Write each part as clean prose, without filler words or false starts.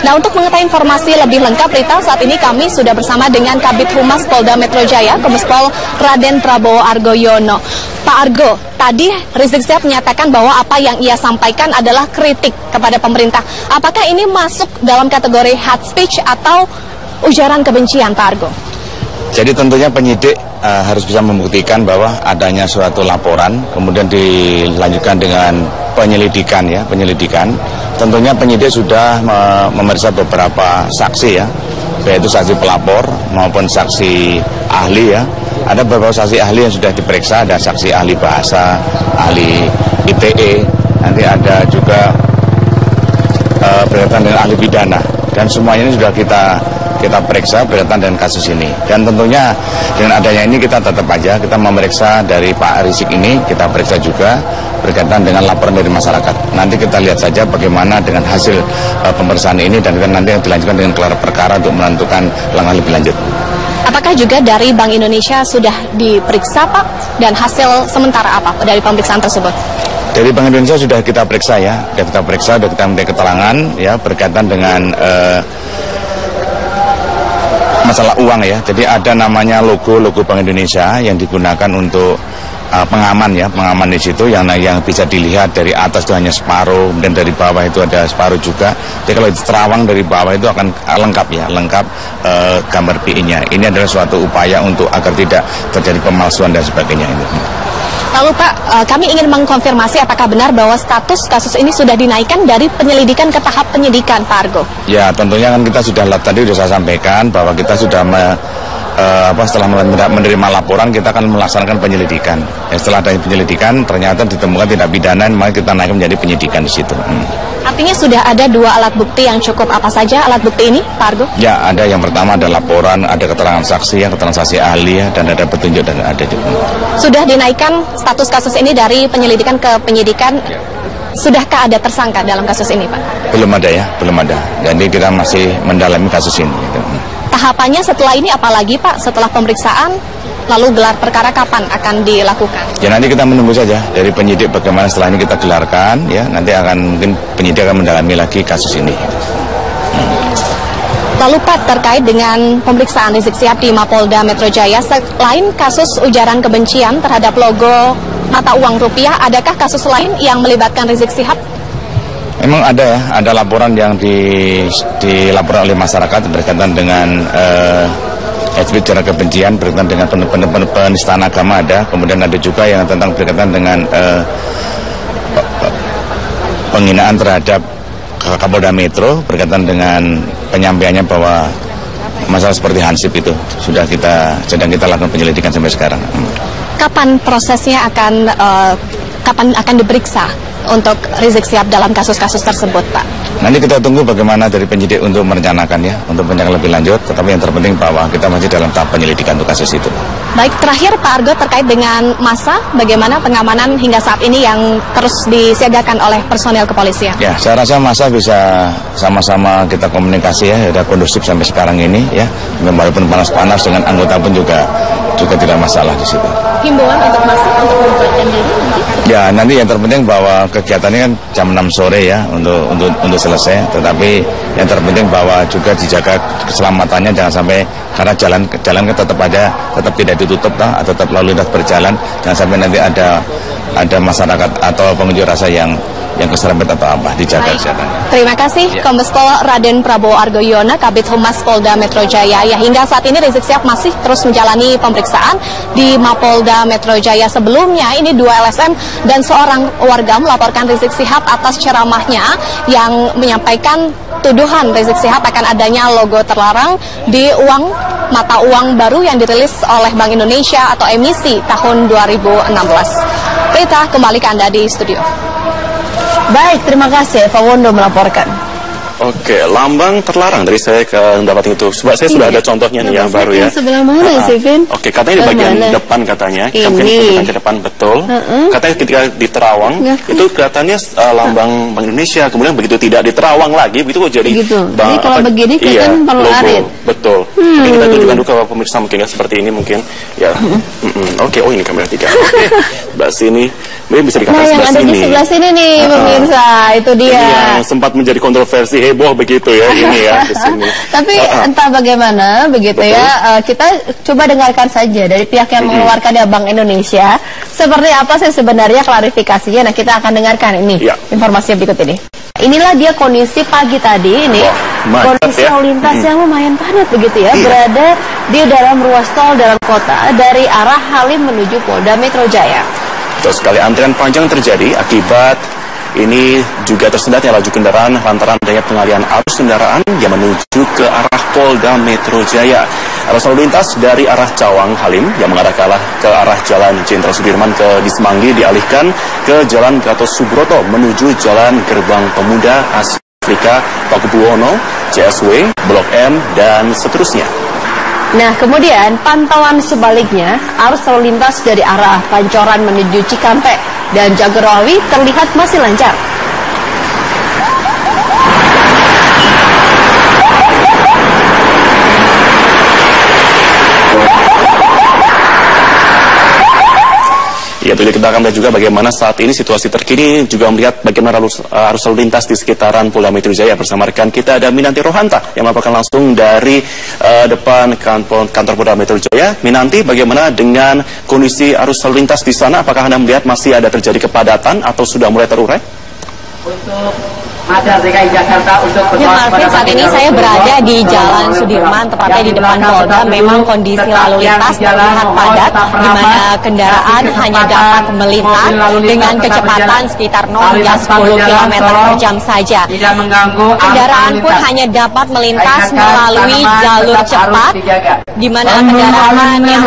Nah, untuk mengetahui informasi lebih lengkap, Rita, saat ini kami sudah bersama dengan Kabid Humas Polda Metro Jaya, Kombespol Raden Prabowo Argoyono. Pak Argo, tadi Rizik Syihab menyatakan bahwa apa yang ia sampaikan adalah kritik kepada pemerintah. Apakah ini masuk dalam kategori hate speech atau ujaran kebencian, Pak Argo? Jadi tentunya penyidik harus bisa membuktikan bahwa adanya suatu laporan, kemudian dilanjutkan dengan penyelidikan ya, penyelidikan. Tentunya penyidik sudah memeriksa beberapa saksi ya, yaitu saksi pelapor maupun saksi ahli ya. Ada beberapa saksi ahli yang sudah diperiksa, ada saksi ahli bahasa, ahli ITE, nanti ada juga berkaitan dengan ahli pidana, dan semuanya ini sudah kita periksa berkaitan dengan kasus ini. Dan tentunya dengan adanya ini kita tetap aja kita memeriksa dari Pak Rizik ini, kita periksa juga berkaitan dengan laporan dari masyarakat. Nanti kita lihat saja bagaimana dengan hasil pemeriksaan ini, dan nanti yang dilanjutkan dengan gelar perkara untuk menentukan langkah lebih lanjut. Apakah juga dari Bank Indonesia sudah diperiksa, Pak? Dan hasil sementara apa dari pemeriksaan tersebut? Dari Bank Indonesia sudah kita periksa ya, sudah kita minta keterangan ya berkaitan dengan masalah uang ya. Jadi ada namanya logo Bank Indonesia yang digunakan untuk pengaman ya, pengaman di situ yang bisa dilihat dari atas itu hanya separuh, dan dari bawah itu ada separuh juga. Jadi kalau terawang dari bawah itu akan lengkap ya, lengkap gambar PI-nya. Ini adalah suatu upaya untuk agar tidak terjadi pemalsuan dan sebagainya ini. Lalu Pak, kami ingin mengkonfirmasi apakah benar bahwa status kasus ini sudah dinaikkan dari penyelidikan ke tahap penyidikan, Pak Argo? Ya, tentunya kan kita sudah saya sampaikan bahwa kita sudah setelah menerima laporan kita akan melaksanakan penyelidikan. Setelah ada penyelidikan ternyata ditemukan tindak pidana, maka kita naik menjadi penyidikan di situ. Artinya sudah ada 2 alat bukti yang cukup. Apa saja alat bukti ini, Pak Argo? Ya, ada yang pertama ada laporan, ada keterangan saksi, keterangan saksi ahli dan ada petunjuk dan ada juga. Sudah dinaikkan status kasus ini dari penyelidikan ke penyidikan. Ya. Sudahkah ada tersangka dalam kasus ini, Pak? Belum ada ya, belum ada. Jadi kita masih mendalami kasus ini. Gitu. Tahapannya setelah ini apalagi, Pak? Setelah pemeriksaan, lalu gelar perkara kapan akan dilakukan? Ya, nanti kita menunggu saja dari penyidik bagaimana setelah ini kita gelarkan ya. Nanti mungkin penyidik akan mendalami lagi kasus ini. Lalu Pak, terkait dengan pemeriksaan Rizik Syihab di Mapolda Metro Jaya, selain kasus ujaran kebencian terhadap logo mata uang rupiah, adakah kasus lain yang melibatkan Rizik Syihab? Memang ada ya, ada laporan yang dilaporkan oleh masyarakat berkaitan dengan ujaran kebencian, berkaitan dengan penistaan agama ada, kemudian ada juga yang tentang berkaitan dengan penghinaan terhadap Kapolda Metro berkaitan dengan penyampaiannya bahwa masalah seperti Hansip itu sedang kita lakukan penyelidikan sampai sekarang. Kapan prosesnya kapan akan diperiksa untuk Rizik Syihab dalam kasus-kasus tersebut, Pak? Nanti kita tunggu bagaimana dari penyidik untuk merencanakan ya, untuk penyelidikan lebih lanjut. Tetapi yang terpenting bahwa kita masih dalam tahap penyelidikan untuk kasus itu. Baik, terakhir Pak Argo terkait dengan massa, bagaimana pengamanan hingga saat ini yang terus disiagakan oleh personel kepolisian? Ya, saya rasa massa bisa sama-sama kita komunikasi ya, sudah kondusif sampai sekarang ini ya. Walaupun panas-panas dengan anggota pun juga tidak masalah di situ. Himbauan untuk massa untuk membuatkan diri nanti? Ya, nanti yang terpenting bahwa kegiatannya kan jam 6 sore ya untuk selesai. Tetapi yang terpenting bahwa juga dijaga keselamatannya, jangan sampai karena jalan kan tetap tidak ditutup tetap lalu lintas berjalan, jangan sampai nanti ada masyarakat atau pengunjuk rasa yang keserempet atau apa, dijaga kesehatan. Terima kasih Kombespol Raden Prabowo Argoyono, Kabid Humas Polda Metro Jaya. Ya, hingga saat ini Rizik Syihab masih terus menjalani pemeriksaan di Mapolda Metro Jaya. Sebelumnya ini 2 LSM dan seorang warga melaporkan Rizik Syihab atas ceramahnya yang menyampaikan tuduhan Rizik Syihab akan adanya logo terlarang di mata uang baru yang dirilis oleh Bank Indonesia atau emisi tahun 2016. Rita, kembali ke Anda di studio. Baik, terima kasih Eva Wondo melaporkan. Oke, lambang terlarang dari saya dapat itu. Sebab saya sudah ada contohnya nih yang baru ya. Sebelah mana sih, Vin? Oke, katanya di bagian depan katanya. Kita mungkin tunjukkan ke depan, betul. Katanya ketika di Terawang, itu kelihatannya lambang Bank Indonesia. Kemudian begitu tidak di Terawang lagi, begitu kok jadi Jadi kalau begini kelihatan perlu arit. Betul. Jadi kita tunjukkan dulu ke pemirsa mungkin ya, seperti ini mungkin. Ya. Oke, ini kamera 3. Oke. Sebelah sini. Mungkin bisa dikatakan yang ada di sebelah sini nih, pemirsa. Itu dia. Yang sempat menjadi kontroversi heboh begitu ya ini ya di sini. Tapi entah bagaimana begitu ya, kita coba dengarkan saja dari pihak yang mengeluarkan Bank Indonesia seperti apa sih sebenarnya klarifikasinya. Nah, kita akan dengarkan ini informasi berikut ini. Inilah dia kondisi pagi tadi ini, kondisi lalu lintas yang lumayan padat begitu ya, berada di dalam ruas tol dalam kota dari arah Halim menuju Polda Metro Jaya. Betul sekali, antrian panjang terjadi akibat ini juga tersendatnya laju kendaraan lantaran adanya pengalihan arus kendaraan yang menuju ke arah Polda Metro Jaya. Arus lalu lintas dari arah Cawang Halim yang mengarah ke arah Jalan Jenderal Sudirman ke Semanggi dialihkan ke Jalan Gatot Subroto menuju Jalan Gerbang Pemuda Afrika Pakubuwono, CSW, Blok M, dan seterusnya. Nah, kemudian pantauan sebaliknya, arus lalu lintas dari arah Pancoran menuju Cikampek dan Jagorawi terlihat masih lancar. Ya, kita akan melihat juga bagaimana saat ini situasi terkini, juga melihat bagaimana arus lalu lintas di sekitaran Polda Metro Jaya. Bersama rekan kita ada Minanti Rohanta yang melaporkan langsung dari depan kantor Polda Metro Jaya. Minanti, bagaimana dengan kondisi arus lalu lintas di sana? Apakah Anda melihat masih ada terjadi kepadatan atau sudah mulai terurai? Untuk Masyarakat DKI Jakarta untuk ya, Marvin, saat ini saya berada di Jalan Sudirman, tepatnya di depan Polda. Memang kondisi lalu lintas terlihat padat, di mana kendaraan hanya dapat melintas dengan kecepatan sekitar 0 hingga 10 km per jam saja. Kendaraan pun hanya dapat melintas melalui jalur cepat, di mana kendaraan yang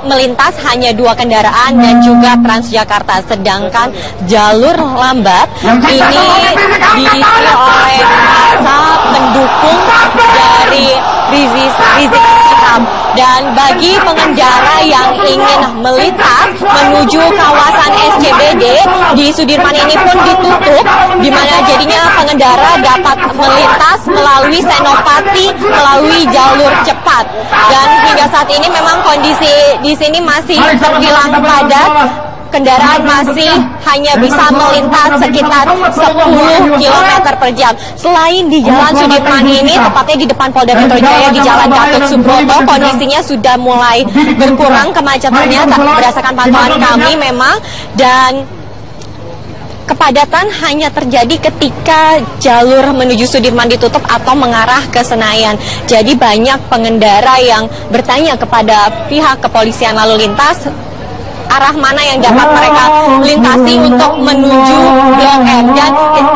melintas hanya 2 kendaraan dan juga Transjakarta. Sedangkan jalur lambat ini diisi oleh masa pendukung dari Rizik Syihab. Dan bagi pengendara yang ingin melintas menuju kawasan SCBD di Sudirman ini pun ditutup, di mana jadinya pengendara dapat melintas melalui Senopati melalui jalur cepat. Dan hingga saat ini memang kondisi di sini masih terbilang padat. Kendaraan masih hanya bisa melintas sekitar 10 km per jam. Selain di Jalan Sudirman ini, tepatnya di depan Polda Metro Jaya di Jalan Gatot Subroto, kondisinya sudah mulai berkurang kemacetannya berdasarkan pantauan kami memang. Dan kepadatan hanya terjadi ketika jalur menuju Sudirman ditutup atau mengarah ke Senayan. Jadi banyak pengendara yang bertanya kepada pihak kepolisian lalu lintas arah mana yang dapat mereka lintasi untuk menuju Blok M. Dan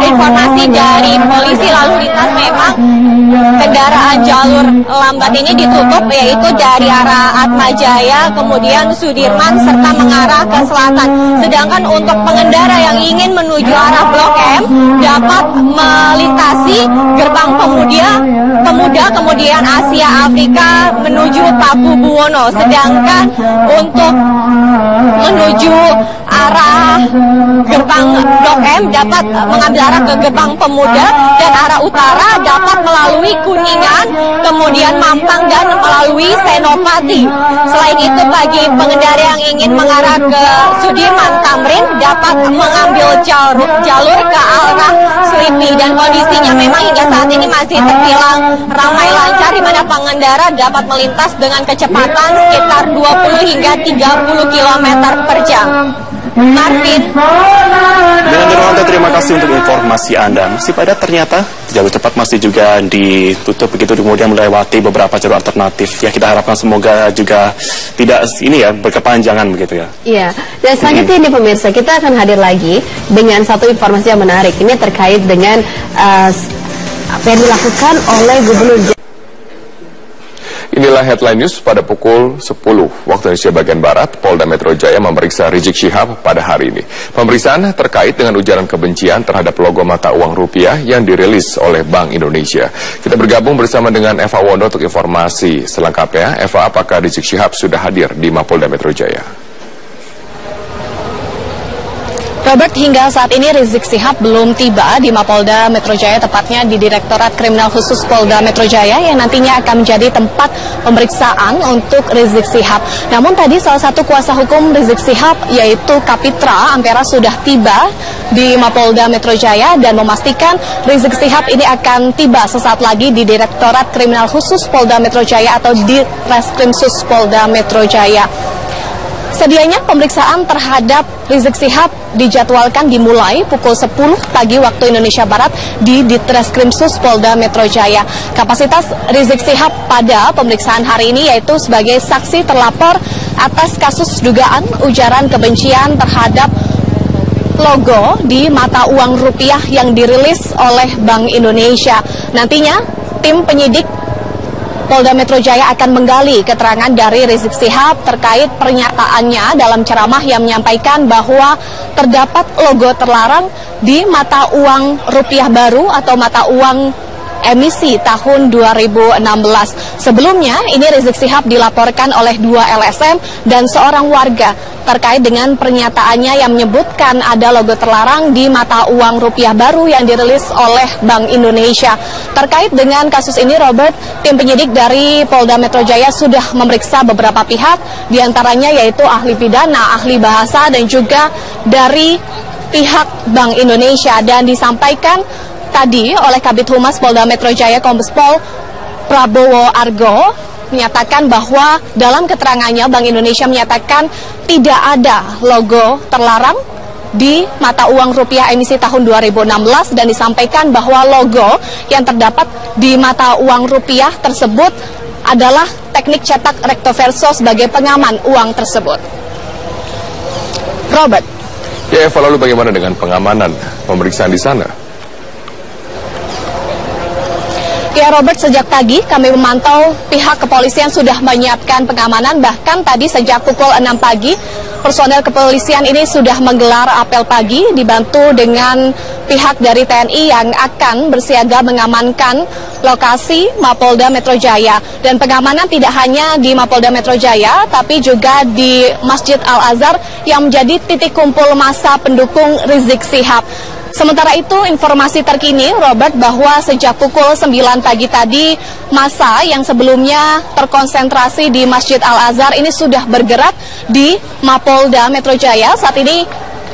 informasi dari polisi lalu lintas memang kendaraan jalur lambat ini ditutup, yaitu dari arah Atmajaya, kemudian Sudirman, serta mengarah ke selatan. Sedangkan untuk pengendara yang ingin menuju arah Blok M dapat melintasi Gerbang Pemuda, kemudian Asia Afrika menuju Pakubuwono. Sedangkan untuk menuju arah Gerbang Blok M dapat mengambil arah ke Gerbang Pemuda, dan arah utara dapat melalui Kuningan, kemudian Mampang, dan melalui Senopati. Selain itu, bagi pengendara yang ingin mengarah ke Sudirman Tamrin dapat mengambil jalur ke arah Selipi. Dan kondisinya memang hingga saat ini masih terbilang ramai lancar, di mana pengendara dapat melintas dengan kecepatan sekitar 20 hingga 30 km per jam. Marvin. Dan terima kasih untuk informasi Anda. Masih padat ternyata, jalur cepat masih juga ditutup begitu, kemudian melewati beberapa jalur alternatif. Ya, kita harapkan semoga juga tidak ini ya berkepanjangan begitu ya. Iya. Dan selanjutnya ini pemirsa, kita akan hadir lagi dengan satu informasi yang menarik. Ini terkait dengan apa yang dilakukan oleh Gubernur. Inilah headline news pada pukul 10 waktu Indonesia bagian Barat. Polda Metro Jaya memeriksa Rizik Syihab pada hari ini. Pemeriksaan terkait dengan ujaran kebencian terhadap logo mata uang rupiah yang dirilis oleh Bank Indonesia. Kita bergabung bersama dengan Eva Wondo untuk informasi selengkapnya. Eva, apakah Rizik Syihab sudah hadir di Mapolda Metro Jaya? Robert, hingga saat ini Rizik Syihab belum tiba di Mapolda Metro Jaya, tepatnya di Direktorat Kriminal Khusus Polda Metro Jaya yang nantinya akan menjadi tempat pemeriksaan untuk Rizik Syihab. Namun tadi salah satu kuasa hukum Rizik Syihab yaitu Kapitra Ampera sudah tiba di Mapolda Metro Jaya dan memastikan Rizik Syihab ini akan tiba sesaat lagi di Direktorat Kriminal Khusus Polda Metro Jaya atau di Reskrimsus Polda Metro Jaya. Sedianya pemeriksaan terhadap Rizik Syihab dijadwalkan dimulai pukul 10 pagi waktu Indonesia Barat di Ditreskrimsus Polda Metro Jaya. Kapasitas Rizik Syihab pada pemeriksaan hari ini yaitu sebagai saksi terlapor atas kasus dugaan ujaran kebencian terhadap logo di mata uang rupiah yang dirilis oleh Bank Indonesia. Nantinya tim penyidik Polda Metro Jaya akan menggali keterangan dari Rizik Syihab terkait pernyataannya dalam ceramah yang menyampaikan bahwa terdapat logo terlarang di mata uang rupiah baru atau mata uang emisi tahun 2016. Sebelumnya, ini Rizik Syihab dilaporkan oleh 2 LSM dan seorang warga terkait dengan pernyataannya yang menyebutkan ada logo terlarang di mata uang rupiah baru yang dirilis oleh Bank Indonesia. Terkait dengan kasus ini, Robert, tim penyidik dari Polda Metro Jaya sudah memeriksa beberapa pihak, diantaranya yaitu ahli pidana, ahli bahasa, dan juga dari pihak Bank Indonesia. Dan disampaikan tadi oleh Kabid Humas Polda Metro Jaya Kombes Pol Prabowo Argo menyatakan bahwa dalam keterangannya Bank Indonesia menyatakan tidak ada logo terlarang di mata uang rupiah emisi tahun 2016 dan disampaikan bahwa logo yang terdapat di mata uang rupiah tersebut adalah teknik cetak recto verso sebagai pengaman uang tersebut. Robert. Ya, Eva, lalu bagaimana dengan pengamanan pemeriksaan di sana? Ya, Robert, sejak pagi kami memantau pihak kepolisian sudah menyiapkan pengamanan. Bahkan tadi sejak pukul 6 pagi, personel kepolisian ini sudah menggelar apel pagi dibantu dengan pihak dari TNI yang akan bersiaga mengamankan lokasi Mapolda Metro Jaya. Dan pengamanan tidak hanya di Mapolda Metro Jaya, tapi juga di Masjid Al-Azhar yang menjadi titik kumpul massa pendukung Rizik Syihab. Sementara itu, informasi terkini, Robert, bahwa sejak pukul 9 pagi tadi, massa yang sebelumnya terkonsentrasi di Masjid Al-Azhar ini sudah bergerak di Mapolda Metro Jaya. Saat ini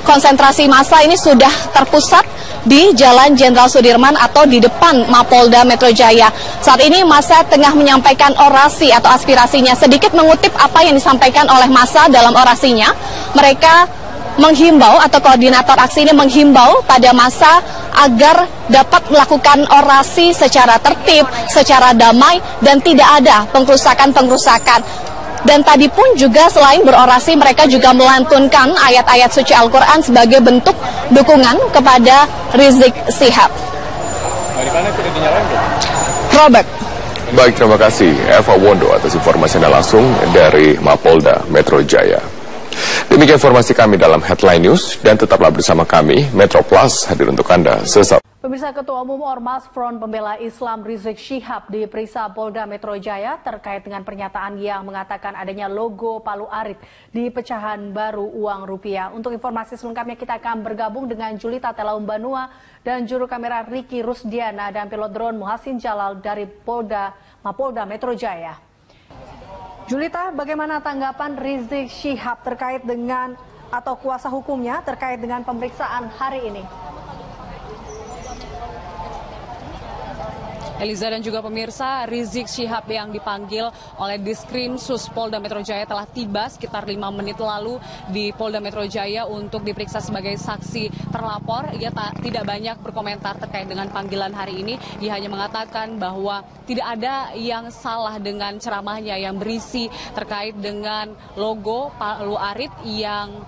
konsentrasi massa ini sudah terpusat di Jalan Jenderal Sudirman atau di depan Mapolda Metro Jaya. Saat ini massa tengah menyampaikan orasi atau aspirasinya. Sedikit mengutip apa yang disampaikan oleh massa dalam orasinya, mereka menghimbau atau koordinator aksi ini menghimbau pada massa agar dapat melakukan orasi secara tertib, secara damai, dan tidak ada pengrusakan-pengrusakan. Dan tadi pun juga selain berorasi, mereka juga melantunkan ayat-ayat suci Al-Quran sebagai bentuk dukungan kepada Rizik Syihab. Robert. Baik, terima kasih Eva Wondo atas informasinya langsung dari Mapolda Metro Jaya. Demikian informasi kami dalam Headline News, dan tetaplah bersama kami, Metro Plus hadir untuk Anda sesaat. Pemirsa, Ketua Umum Ormas Front Pembela Islam Rizik Syihab diperiksa Polda Metro Jaya terkait dengan pernyataan yang mengatakan adanya logo Palu Arit di pecahan baru uang rupiah. Untuk informasi selengkapnya kita akan bergabung dengan Julita Telaumbanua dan juru kamera Riki Rusdiana dan pilot drone Muhasin Jalal dari Mapolda Metro Jaya. Julita, bagaimana tanggapan Rizik Syihab terkait dengan atau kuasa hukumnya terkait dengan pemeriksaan hari ini? Eliza dan juga pemirsa, Rizik Syihab yang dipanggil oleh Diskrimsus Polda Metro Jaya telah tiba sekitar 5 menit lalu di Polda Metro Jaya untuk diperiksa sebagai saksi terlapor. Ia tidak banyak berkomentar terkait dengan panggilan hari ini. Ia hanya mengatakan bahwa tidak ada yang salah dengan ceramahnya yang berisi terkait dengan logo Palu Arit yang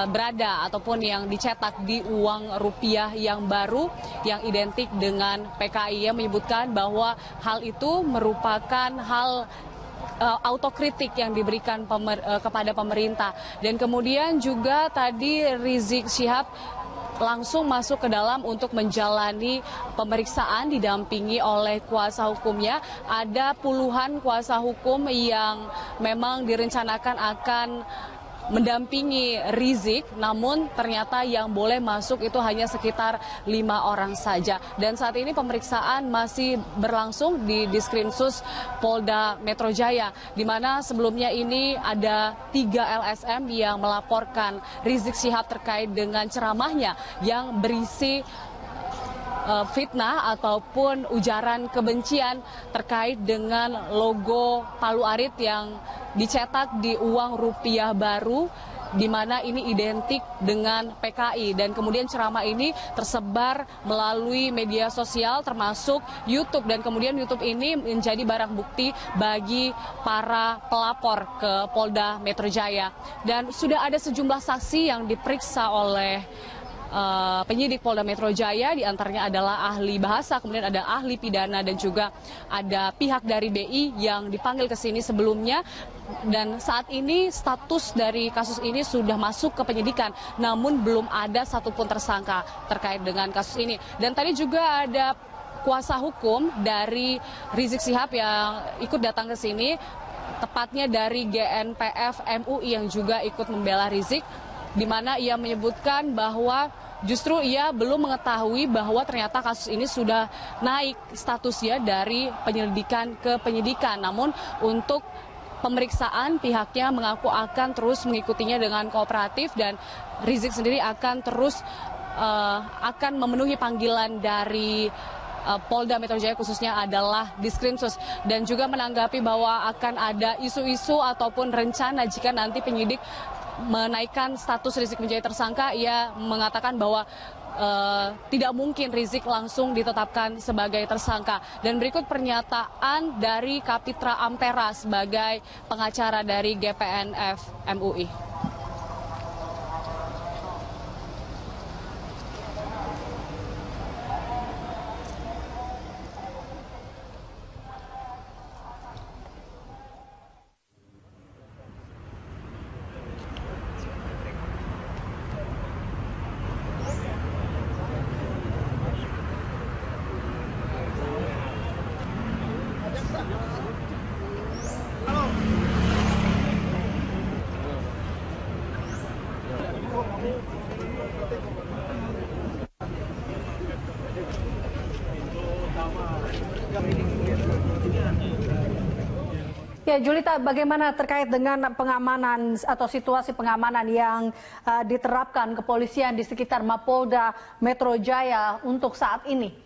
berada ataupun yang dicetak di uang rupiah yang baru yang identik dengan PKI. Ia menyebutkan bahwa hal itu merupakan hal autokritik yang diberikan kepada pemerintah. Dan kemudian juga tadi Rizik Syihab langsung masuk ke dalam untuk menjalani pemeriksaan didampingi oleh kuasa hukumnya. Ada puluhan kuasa hukum yang memang direncanakan akan mendampingi Rizik, namun ternyata yang boleh masuk itu hanya sekitar 5 orang saja. Dan saat ini pemeriksaan masih berlangsung di Diskrimsus Polda Metro Jaya, di mana sebelumnya ini ada 3 LSM yang melaporkan Rizik Syihab terkait dengan ceramahnya yang berisi fitnah ataupun ujaran kebencian terkait dengan logo Palu Arit yang dicetak di uang rupiah baru, di mana ini identik dengan PKI, dan kemudian ceramah ini tersebar melalui media sosial termasuk YouTube, dan kemudian YouTube ini menjadi barang bukti bagi para pelapor ke Polda Metro Jaya. Dan sudah ada sejumlah saksi yang diperiksa oleh penyidik Polda Metro Jaya, diantaranya adalah ahli bahasa, kemudian ada ahli pidana, dan juga ada pihak dari BI yang dipanggil ke sini sebelumnya. Dan saat ini status dari kasus ini sudah masuk ke penyidikan, namun belum ada satupun tersangka terkait dengan kasus ini. Dan tadi juga ada kuasa hukum dari Rizik Syihab yang ikut datang ke sini, tepatnya dari GNPF MUI yang juga ikut membela Rizik, di mana ia menyebutkan bahwa justru ia belum mengetahui bahwa ternyata kasus ini sudah naik statusnya dari penyelidikan ke penyidikan. Namun untuk pemeriksaan pihaknya mengaku akan terus mengikutinya dengan kooperatif, dan Rizik sendiri akan terus akan memenuhi panggilan dari Polda Metro Jaya, khususnya adalah Diskrimsus, dan juga menanggapi bahwa akan ada isu-isu ataupun rencana jika nanti penyidik menaikkan status Rizik menjadi tersangka. Ia mengatakan bahwa tidak mungkin Rizik langsung ditetapkan sebagai tersangka. Dan berikut pernyataan dari Kapitra Ampera sebagai pengacara dari GPNF MUI. Ya, Julita, bagaimana terkait dengan pengamanan atau situasi pengamanan yang diterapkan kepolisian di sekitar Mapolda Metro Jaya untuk saat ini?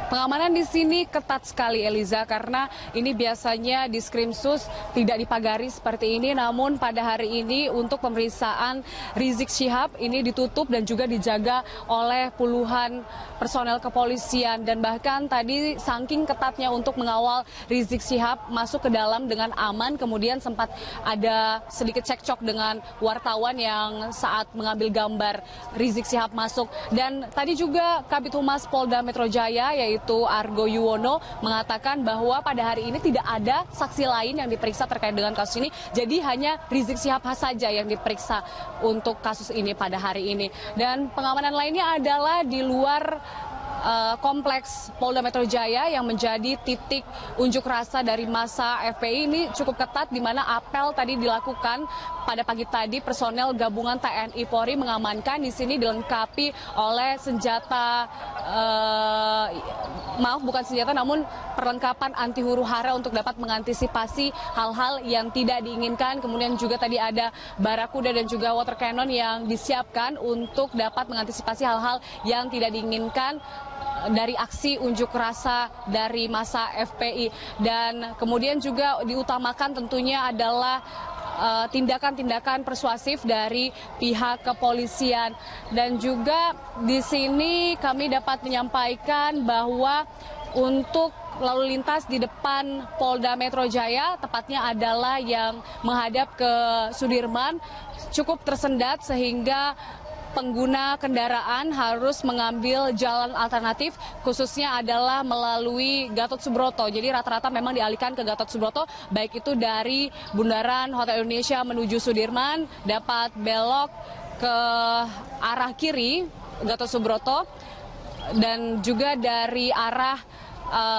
Pengamanan di sini ketat sekali, Eliza, karena ini biasanya Diskrimsus tidak dipagari seperti ini, namun pada hari ini untuk pemeriksaan Rizik Syihab ini ditutup dan juga dijaga oleh puluhan personel kepolisian, dan bahkan tadi saking ketatnya untuk mengawal Rizik Syihab masuk ke dalam dengan aman, kemudian sempat ada sedikit cekcok dengan wartawan yang saat mengambil gambar Rizik Syihab masuk. Dan tadi juga Kabid Humas Polda Metro Jaya yaitu Argo Yuwono mengatakan bahwa pada hari ini tidak ada saksi lain yang diperiksa terkait dengan kasus ini, jadi hanya Rizik Syihab saja yang diperiksa untuk kasus ini pada hari ini. Dan pengamanan lainnya adalah di luar kompleks Polda Metro Jaya yang menjadi titik unjuk rasa dari massa FPI ini cukup ketat, di mana apel tadi dilakukan pada pagi tadi. Personel gabungan TNI Polri mengamankan di sini dilengkapi oleh senjata, bukan senjata namun perlengkapan anti huru-hara untuk dapat mengantisipasi hal-hal yang tidak diinginkan. Kemudian juga tadi ada barakuda dan juga water cannon yang disiapkan untuk dapat mengantisipasi hal-hal yang tidak diinginkan dari aksi unjuk rasa dari massa FPI. Dan kemudian juga diutamakan tentunya adalah tindakan-tindakan persuasif dari pihak kepolisian. Dan juga di sini kami dapat menyampaikan bahwa untuk lalu lintas di depan Polda Metro Jaya, tepatnya adalah yang menghadap ke Sudirman, cukup tersendat sehingga pengguna kendaraan harus mengambil jalan alternatif, khususnya adalah melalui Gatot Subroto. Jadi rata-rata memang dialihkan ke Gatot Subroto, baik itu dari Bundaran Hotel Indonesia menuju Sudirman, dapat belok ke arah kiri Gatot Subroto, dan juga dari arah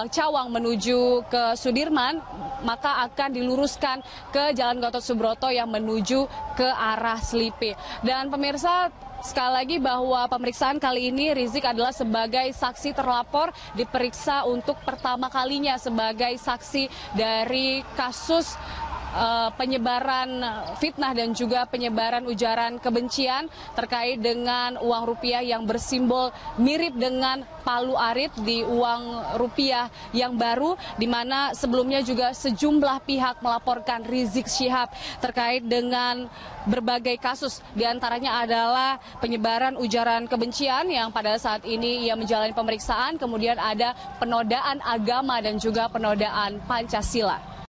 Cawang menuju ke Sudirman maka akan diluruskan ke Jalan Gatot Subroto yang menuju ke arah Selipi. Dan pemirsa, sekali lagi bahwa pemeriksaan kali ini Rizik adalah sebagai saksi terlapor, diperiksa untuk pertama kalinya sebagai saksi dari kasus penyebaran fitnah dan juga penyebaran ujaran kebencian terkait dengan uang rupiah yang bersimbol mirip dengan palu arit di uang rupiah yang baru, di mana sebelumnya juga sejumlah pihak melaporkan Rizik Syihab terkait dengan berbagai kasus, diantaranya adalah penyebaran ujaran kebencian yang pada saat ini ia menjalani pemeriksaan, kemudian ada penodaan agama dan juga penodaan Pancasila.